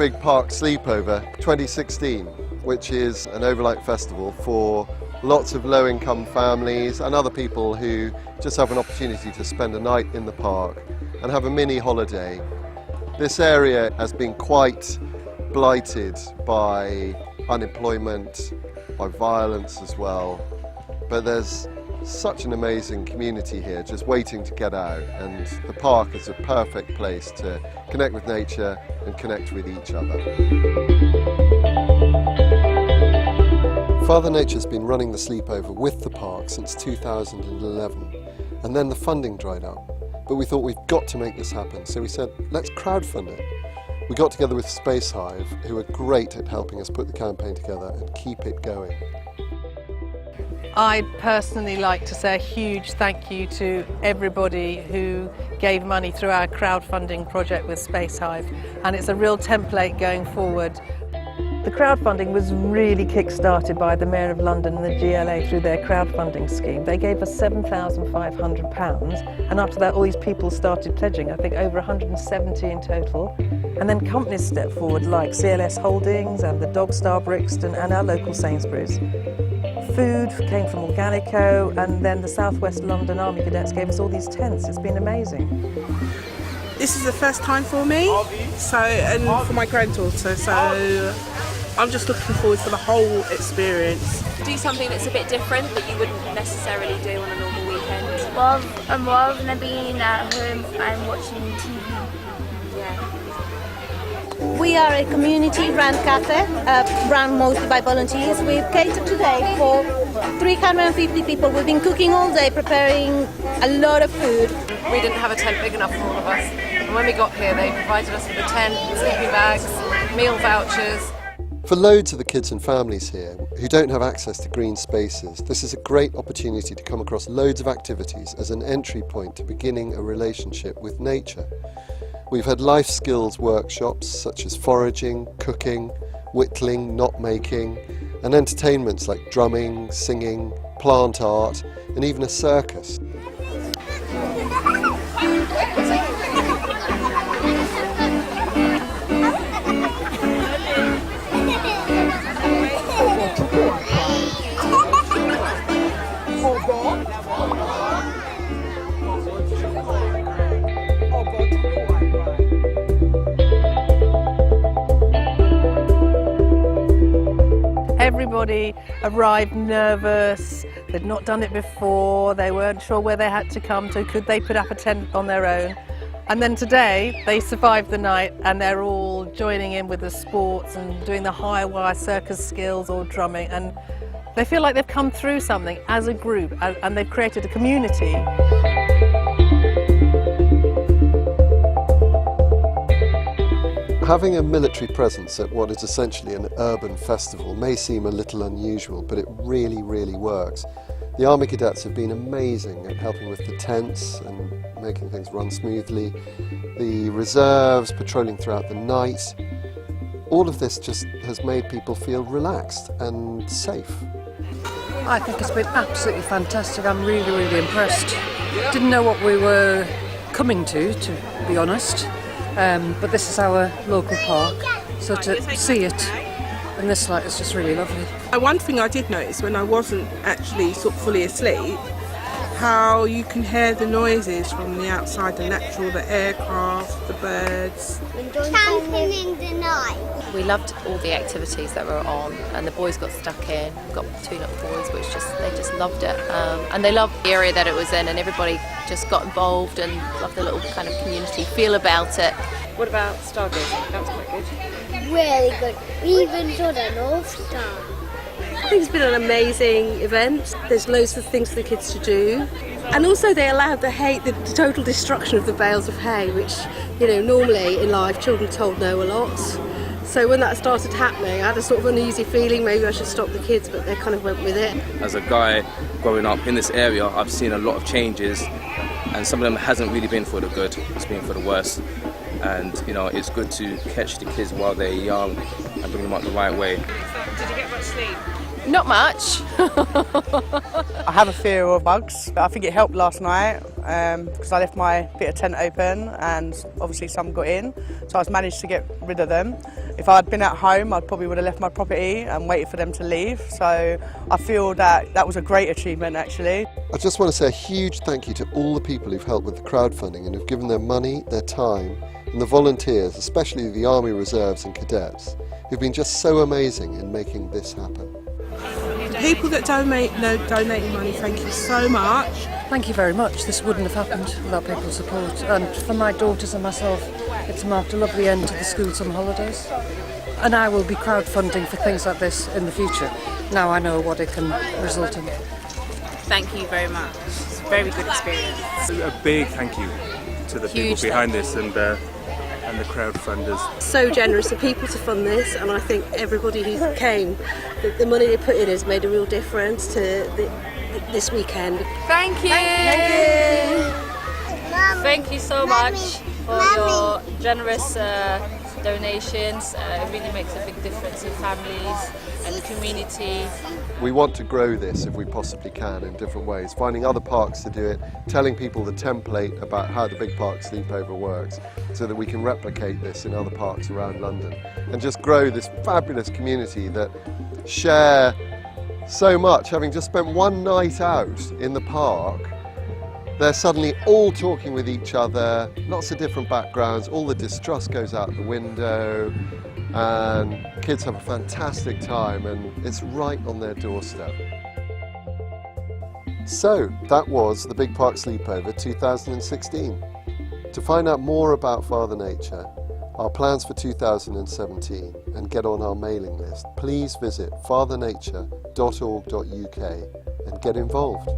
big park sleepover 2016, which is an overnight festival for lots of low-income families and other people who just have an opportunity to spend a night in the park and have a mini holiday. This area has been quite blighted by unemployment, by violence as well, but there's such an amazing community here just waiting to get out, and the park is a perfect place to connect with nature and connect with each other. Father Nature's been running the sleepover with the park since 2011, and then the funding dried up. But we thought we've got to make this happen, so we said, let's crowdfund it. We got together with Space Hive, who are great at helping us put the campaign together and keep it going. I'd personally like to say a huge thank you to everybody who gave money through our crowdfunding project with Space Hive, and it's a real template going forward. The crowdfunding was really kick-started by the Mayor of London and the GLA through their crowdfunding scheme. They gave us £7,500, and after that all these people started pledging, I think over 170 in total. And then companies stepped forward like CLS Holdings and the Dog Star Brixton and our local Sainsbury's. Food came from Organico, and then the South West London Army Cadets gave us all these tents. It's been amazing. This is the first time for me, and for my granddaughter, so I'm just looking forward to the whole experience. Do something that's a bit different that you wouldn't necessarily do on a normal weekend. Rather than being at home and watching TV. Yeah. We are a community-run cafe, run mostly by volunteers. We've catered today for 350 people. We've been cooking all day, preparing a lot of food. We didn't have a tent big enough for all of us, and when we got here they provided us with a tent, sleeping bags, meal vouchers. For loads of the kids and families here who don't have access to green spaces, this is a great opportunity to come across loads of activities as an entry point to beginning a relationship with nature. We've had life skills workshops such as foraging, cooking, whittling, knot making, and entertainments like drumming, singing, plant art, and even a circus. Everybody arrived nervous, they'd not done it before, they weren't sure where they had to come to, could they put up a tent on their own. And then today they survived the night and they're all joining in with the sports and doing the high wire circus skills or drumming, and they feel like they've come through something as a group and they've created a community. Having a military presence at what is essentially an urban festival may seem a little unusual, but it really, really works. The Army Cadets have been amazing at helping with the tents and making things run smoothly. The reserves patrolling throughout the night. All of this just has made people feel relaxed and safe. I think it's been absolutely fantastic. I'm really, really impressed. Didn't know what we were coming to be honest. But this is our local park, so to see it in this light is just really lovely. One thing I did notice when I wasn't actually sort of fully asleep, how you can hear the noises from the outside, the natural, the aircraft, the birds. Camping in the night. We loved all the activities that were on, and the boys got stuck in. We've got two little boys which they just loved it, and they loved the area that it was in, and everybody just got involved and loved the little kind of community feel about it. What about stargazing? That was quite good. Really good. We even saw the North Star. I think it's been an amazing event. There's loads of things for the kids to do. And also they allowed the total destruction of the bales of hay, which, you know, normally in life children are told no a lot. So when that started happening, I had a sort of uneasy feeling maybe I should stop the kids, but they kind of went with it. As a guy growing up in this area, I've seen a lot of changes, and some of them hasn't really been for the good, it's been for the worse. And you know, it's good to catch the kids while they're young and bring them up the right way. Did you get much sleep? Not much. I have a fear of bugs. I think it helped last night because I left my bit of tent open and obviously some got in, so I managed to get rid of them. If I'd been at home, I probably would have left my property and waited for them to leave. So I feel that that was a great achievement actually. I just want to say a huge thank you to all the people who've helped with the crowdfunding and who've given their money, their time, and the volunteers, especially the Army Reserves and cadets, who've been just so amazing in making this happen. The people that donating money, thank you so much. Thank you very much. This wouldn't have happened without people's support. And for my daughters and myself, it's marked a lovely end to the school summer holidays. And I will be crowdfunding for things like this in the future. Now I know what it can result in. Thank you very much. It's a very good experience. A big thank you to the people behind this and the crowdfunders. So generous of people to fund this, and I think everybody who came, the money they put in has made a real difference to this weekend. Thank you. Thank you. Thank you so much for your generous donations. It really makes a big difference in families and the community. We want to grow this if we possibly can in different ways, finding other parks to do it, telling people the template about how the Big Park Sleepover works so that we can replicate this in other parks around London and just grow this fabulous community that share so much. Having just spent one night out in the park, they're suddenly all talking with each other, lots of different backgrounds, all the distrust goes out the window, and kids have a fantastic time, and it's right on their doorstep. So that was the Big Park Sleepover 2016. To find out more about Father Nature, our plans for 2017, and get on our mailing list, please visit fathernature.org.uk and get involved.